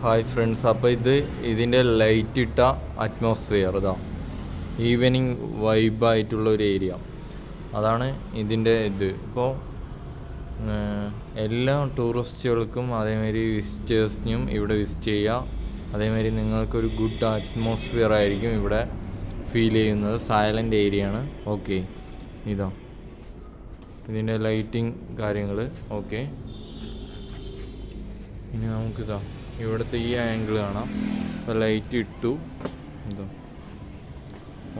Hi friends, അപ്പോൾ ഇതിൻ്റെ light ഇട്ട അറ്റ്മോസ്ഫിയർ ഈവനിങ് വൈബായിട്ടുള്ള ഒരു ഏരിയ അതാണ് ഇതിൻ്റെ ഇപ്പോൾ എല്ലാ ടൂറിസ്റ്റുകൾക്കും അതേമാതിരി വിസിറ്റേഴ്സിനും ഇവിടെ വിസിറ്റ് ചെയ്യുക. അതേമാതിരി നിങ്ങൾക്കൊരു ഗുഡ് അറ്റ്മോസ്ഫിയർ ആയിരിക്കും ഇവിടെ ഫീൽ ചെയ്യുന്നത്. സൈലൻ്റ് ഏരിയ ആണ്. ഓക്കെ, ഇതിൻ്റെ ലൈറ്റിങ് കാര്യങ്ങൾ ഓക്കെ. ഇനി ഇവിടുത്തെ ഈ ആംഗിൾ കാണാം. അപ്പോൾ ലൈറ്റ് ഇട്ടു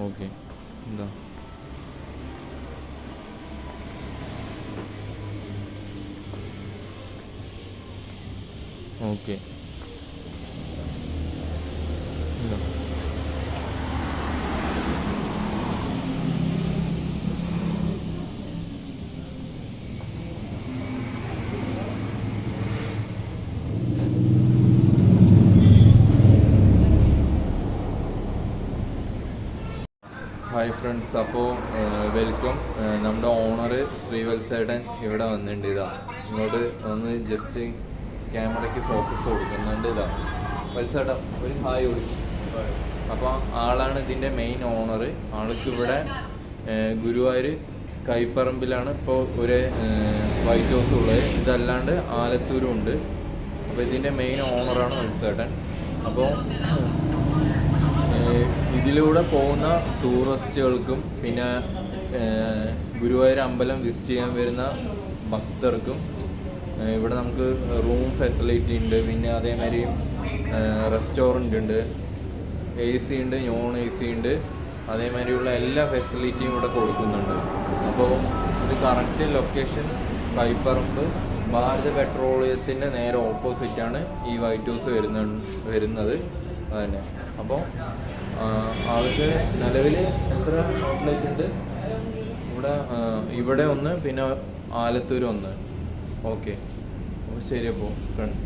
ഓക്കെ. ഓക്കെ ഹായ് ഫ്രണ്ട്സ്, അപ്പോൾ വെൽക്കം. നമ്മുടെ ഓണർ ശ്രീവത്സേട്ടൻ ഇവിടെ വന്നിട്ടുണ്ട്. ഇങ്ങോട്ട് ഒന്ന് ജസ്റ്റ് ക്യാമറയ്ക്ക് ഫോക്കസ് കൊടുക്കുന്നുണ്ട്. വത്സേട്ടൻ ഒരു ഹായ് കൊടുക്കും. അപ്പോൾ ആളാണ് ഇതിൻ്റെ മെയിൻ ഓണർ. ആൾക്ക് ഇവിടെ ഗുരുവായൂർ കൈപ്പറമ്പിലാണ് ഇപ്പോൾ ഒരു വൈറ്റ് ഹൗസ് ഉള്ളത്. ഇതല്ലാണ്ട് ആലത്തൂരും ഉണ്ട്. അപ്പോൾ ഇതിൻ്റെ മെയിൻ ഓണറാണ് വത്സേട്ടൻ. അപ്പോൾ ഇതിലൂടെ പോകുന്ന ടൂറിസ്റ്റുകൾക്കും പിന്നെ ഗുരുവായൂർ അമ്പലം വിസിറ്റ് ചെയ്യാൻ വരുന്ന ഭക്തർക്കും ഇവിടെ നമുക്ക് റൂം ഫെസിലിറ്റി ഉണ്ട്. പിന്നെ അതേമാതിരി റെസ്റ്റോറൻ്റ് ഉണ്ട്, AC ഉണ്ട്, നോൺ AC ഉണ്ട്. അതേമാതിരിയുള്ള എല്ലാ ഫെസിലിറ്റിയും ഇവിടെ കൊടുക്കുന്നുണ്ട്. അപ്പോൾ ഇത് കറക്റ്റ് ലൊക്കേഷൻ കൈപ്പറമ്പ് ഭാരത് പെട്രോളിയത്തിൻ്റെ നേരെ ഓപ്പോസിറ്റാണ് ഈ വൈറ്റ് ഹൗസ് വരുന്നത് അതന്നെ. അപ്പോൾ ആൾക്ക് നിലവിൽ എത്ര ഔട്ട്ലെറ്റ് ഉണ്ട് ഇവിടെ ഒന്ന്, പിന്നെ ആലത്തൂർ ഒന്ന്. ഓക്കെ, അപ്പോൾ ശരി. അപ്പോൾ ഫ്രണ്ട്സ്